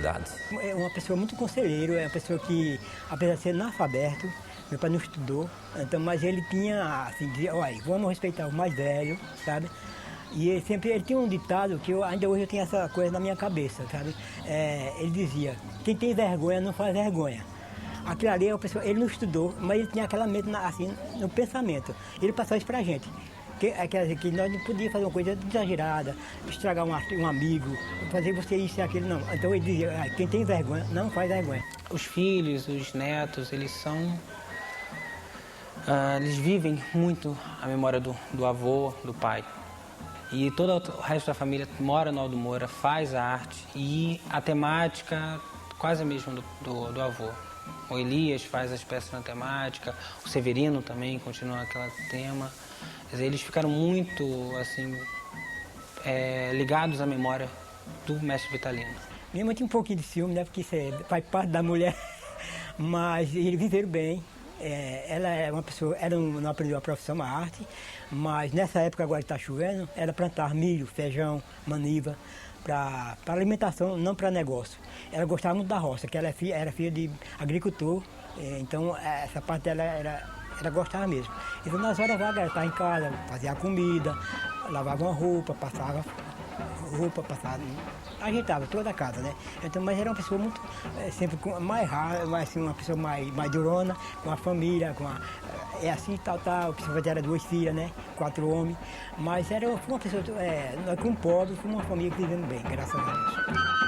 musicalidade. É uma pessoa muito conselheiro, é uma pessoa que, apesar de ser analfabeto, meu pai não estudou, então, mas ele tinha, assim, dizia, olha, vamos respeitar o mais velho, sabe? E ele tinha um ditado que ainda hoje eu tenho essa coisa na minha cabeça, sabe? Ele dizia, quem tem vergonha não faz vergonha. Aquilo ali, ele não estudou, mas ele tinha aquela mente assim, no pensamento. Ele passou isso pra gente. Que nós não podíamos fazer uma coisa exagerada, estragar um amigo, fazer você isso e aquilo, não. Então ele dizia, quem tem vergonha não faz vergonha. Os filhos, os netos, eles vivem muito a memória do avô, do pai. E todo o resto da família mora no Aldo Moura, faz a arte e a temática quase a mesma do avô. O Elias faz as peças na temática, o Severino também continua aquele tema. Quer dizer, eles ficaram muito assim, ligados à memória do mestre Vitalino. Minha mãe tinha um pouquinho de ciúme, né, porque isso faz parte da mulher, mas eles viveram bem. Ela é uma pessoa, não aprendeu a profissão, a arte, mas nessa época agora que está chovendo, ela plantava milho, feijão, maniva, para alimentação, não para negócio. Ela gostava muito da roça, que ela era filha de agricultor, então essa parte dela ela gostava mesmo. Então nas horas vagas ela estava em casa, fazia a comida, lavava uma roupa, passava, ajeitava toda a casa, né? Então, mas era uma pessoa muito, sempre mais rara, assim, uma pessoa mais durona, com a família, assim, tal, a pessoa era 2 filhas, né? 4 homens, mas foi uma pessoa, nós como pobres, foi uma família que vivendo bem, graças a Deus.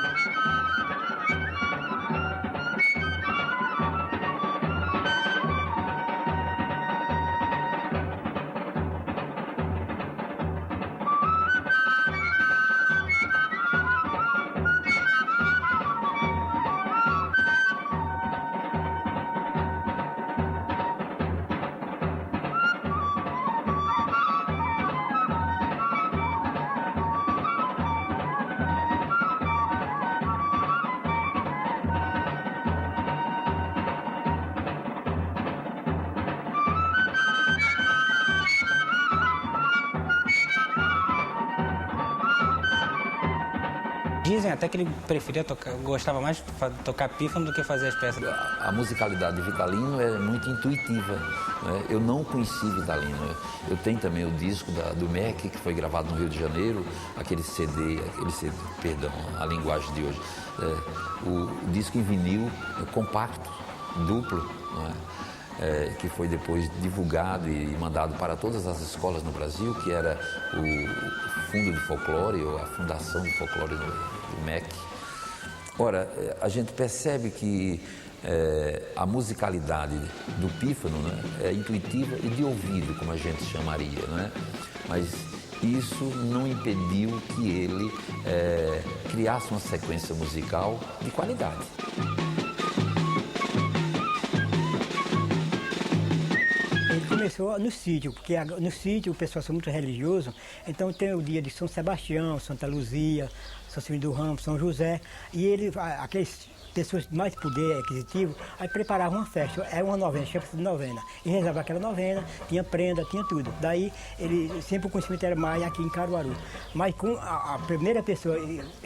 Dizem até que ele preferia gostava mais de tocar pífano do que fazer as peças. A musicalidade de Vitalino é muito intuitiva, né? Eu não conheci Vitalino. Eu tenho também o disco do MEC, que foi gravado no Rio de Janeiro, aquele CD, perdão, a linguagem de hoje. O disco em vinil, compacto, duplo, né? Que foi depois divulgado e mandado para todas as escolas no Brasil, que era o Fundo de Folclore, ou a Fundação de Folclore do MEC. Ora, a gente percebe que a musicalidade do pífano, né, é intuitiva e de ouvido, como a gente chamaria, né? Mas isso não impediu que ele criasse uma sequência musical de qualidade. Começou no sítio, porque no sítio o pessoal são muito religioso, então tem o dia de São Sebastião, Santa Luzia, São Silvio do Ramo, São José, e aquelas pessoas de mais poder aquisitivo, aí preparavam uma festa, era uma novena, chama-se de novena, e rezava aquela novena, tinha prenda, tinha tudo. Daí, sempre o conhecimento era mais aqui em Caruaru. Mas com a primeira pessoa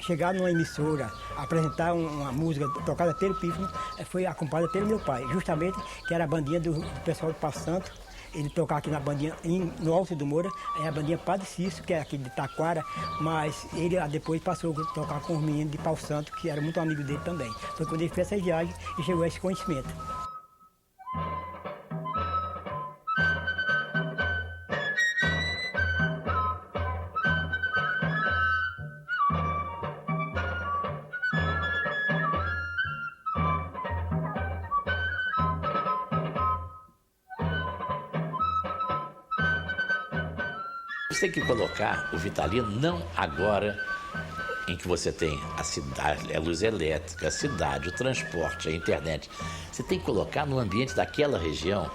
chegar numa emissora, apresentar uma música tocada pelo pífano, foi acompanhada pelo meu pai, justamente, que era a bandinha do pessoal do Passo Santo. Ele tocava aqui na bandinha, no Alto do Moura, a bandinha Padre Cício, que é aqui de Taquara, mas ele depois passou a tocar com os meninos de Pau Santo, que eram muito amigos dele também. Foi quando ele fez essa viagem e chegou a esse conhecimento. Você tem que colocar o Vitalino não agora em que você tem a cidade, a luz elétrica, a cidade, o transporte, a internet. Você tem que colocar no ambiente daquela região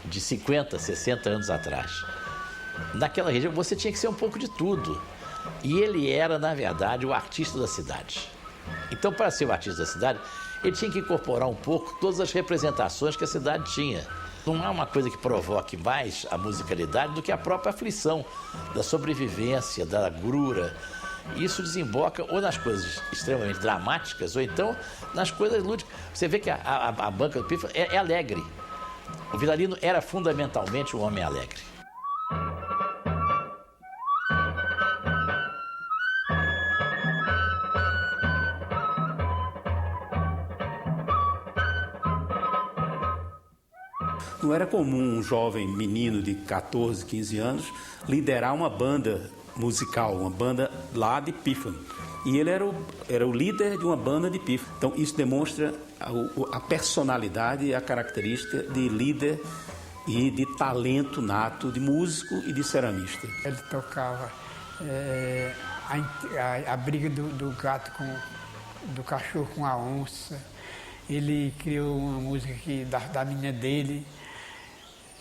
de 50, 60 anos atrás. Naquela região você tinha que ser um pouco de tudo. E ele era, na verdade, o artista da cidade. Então, para ser o artista da cidade, ele tinha que incorporar um pouco todas as representações que a cidade tinha. Não há uma coisa que provoque mais a musicalidade do que a própria aflição da sobrevivência, da agrura, isso desemboca ou nas coisas extremamente dramáticas ou então nas coisas lúdicas. Você vê que a banca do Pífano é alegre. O Vitalino era fundamentalmente um homem alegre. Não era comum um jovem menino de 14, 15 anos liderar uma banda musical, uma banda lá de Pífano. E ele era o líder de uma banda de Pífano. Então isso demonstra a personalidade e a característica de líder e de talento nato de músico e de ceramista. Ele tocava a briga do gato do cachorro com a onça. Ele criou uma música da menina dele.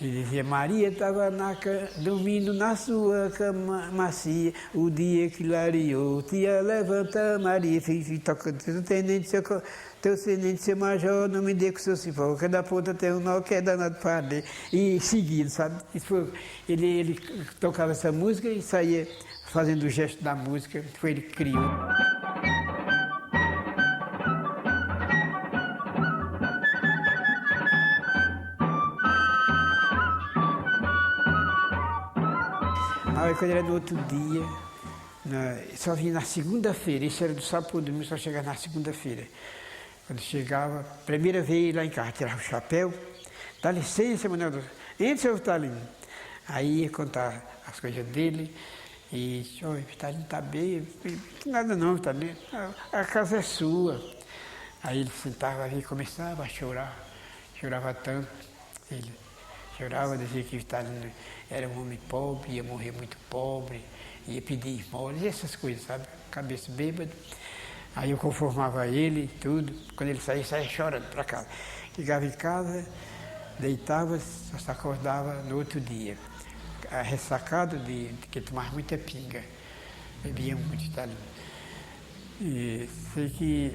Ele dizia: Maria estava dormindo na sua cama macia, o dia que clareou, tia levanta Maria, toca teu tenente, seu major, não me dê com seu cipó, cada ponta tem um nó que é danado para ler. E seguindo, sabe? Ele tocava essa música e saía fazendo o gesto da música, foi ele que criou. Aí quando era no outro dia, só vinha na segunda-feira, isso era do sábado para o domingo, só chegava na segunda-feira. Quando chegava, primeira vez lá em casa, tirava o chapéu, dá licença, Manuel, entre, seu Vitalino. Aí ia contar as coisas dele, e disse: oi, Vitalino está bem, nada não, Vitalino, a casa é sua. Aí ele sentava ali e começava a chorar, chorava tanto, ele chorava, dizia que Vitalino era um homem pobre, ia morrer muito pobre, ia pedir esmolas, essas coisas, sabe? Cabeça bêbada. Aí eu conformava ele, tudo. Quando ele saía chorando para casa. Chegava em casa, deitava, só se acordava no outro dia. Ressacado de que tomava muita pinga. Bebia muito, tá? E sei que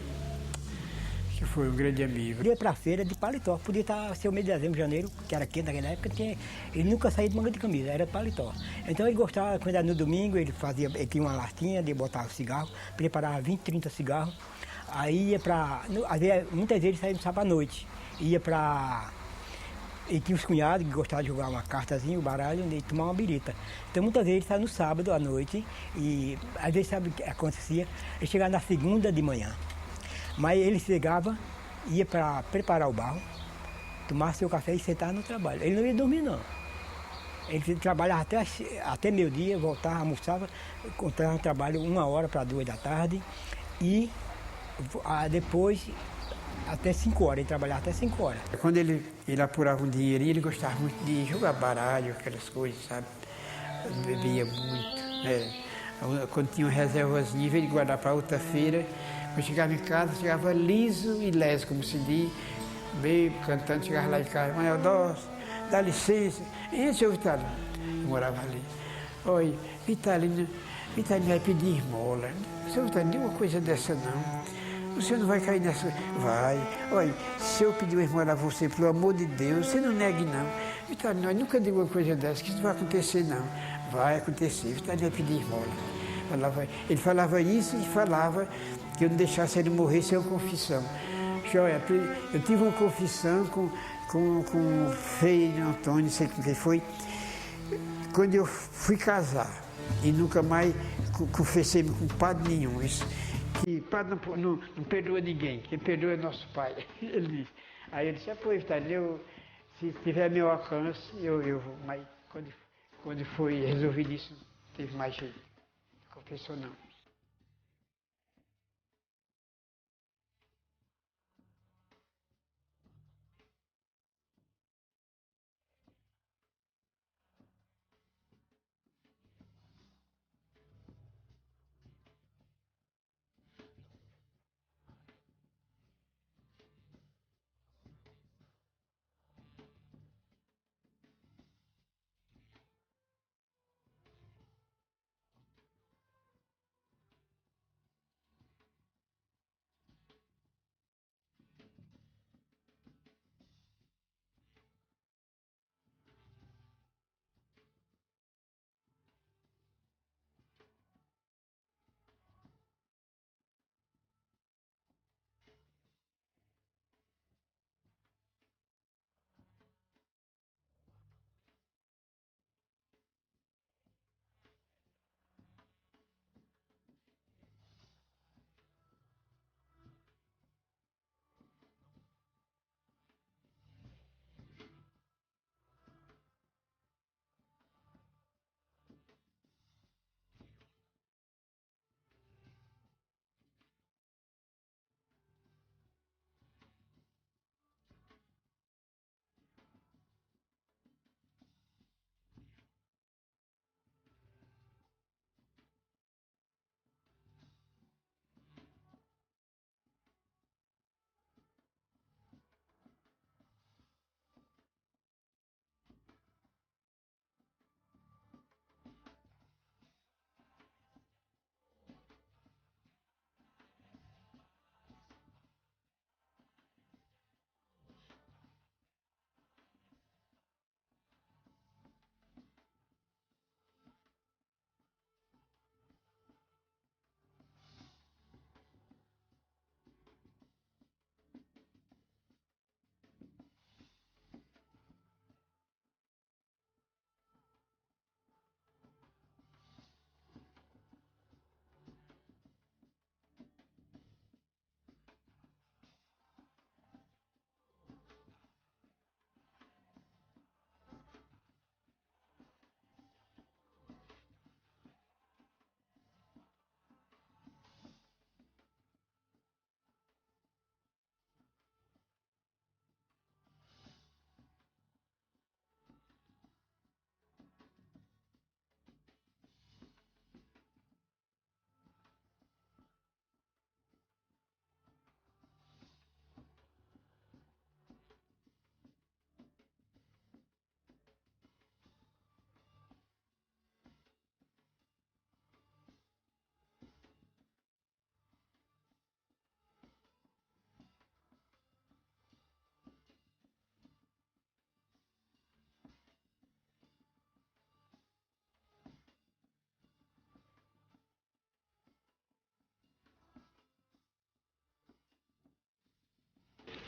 foi um grande amigo. Ele ia para a feira de paletó, podia ser o mês de dezembro, janeiro, que era quente naquela época, ele nunca saía de manga de camisa, era paletó. Então ele gostava, quando era no domingo, ele tinha uma lastinha de botar cigarro, preparava 20, 30 cigarros, aí ia para, muitas vezes ele saía no sábado à noite, ia para, ele tinha os cunhados que gostavam de jogar uma cartazinha, o baralho, e tomar uma birita. Então muitas vezes ele saía no sábado à noite, e às vezes sabe o que acontecia, ele chegava na segunda de manhã. Mas ele chegava, ia para preparar o barro, tomar seu café e sentar no trabalho. Ele não ia dormir, não. Ele trabalhava até meio-dia, voltava, almoçava, encontrava no trabalho 1h para 2 da tarde e depois até 5 horas, ele trabalhava até 5 horas. Quando ele apurava um dinheirinho, ele gostava muito de jogar baralho, aquelas coisas, sabe? Bebia muito, né? Quando tinha uma reservazinha, ele guardava para outra feira. Quando chegava em casa, chegava liso e leso, como se diz, bebo, cantando, chegava lá em casa: Manuel Dawson, dá licença, seu Vitalino. Eu morava ali. Oi, Vitalino vai pedir esmola. Seu Vitalino, não diga uma coisa dessa não. O senhor não vai cair nessa. Vai. Olha, se eu pedir uma esmola a você, pelo amor de Deus, você não negue não. Vitalino, eu nunca digo uma coisa dessa, que isso não vai acontecer não. Vai acontecer, Vitalino vai pedir esmola. Ele falava isso e falava que eu não deixasse ele morrer sem uma confissão. Joia, eu tive uma confissão com o Frei Antônio, não sei com quem foi, quando eu fui casar e nunca mais confessei-me com padre nenhum. Isso, que padre não perdoa ninguém, quem perdoa é nosso Pai. Ele disse. Aí eu disse: pois, se tiver meu alcance, eu vou. Mas quando foi resolvido isso, não teve mais jeito. Não confessou não.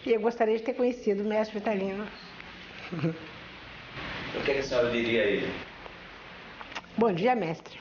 E eu gostaria de ter conhecido o mestre Vitalino. O que a senhora diria a ele? Bom dia, mestre.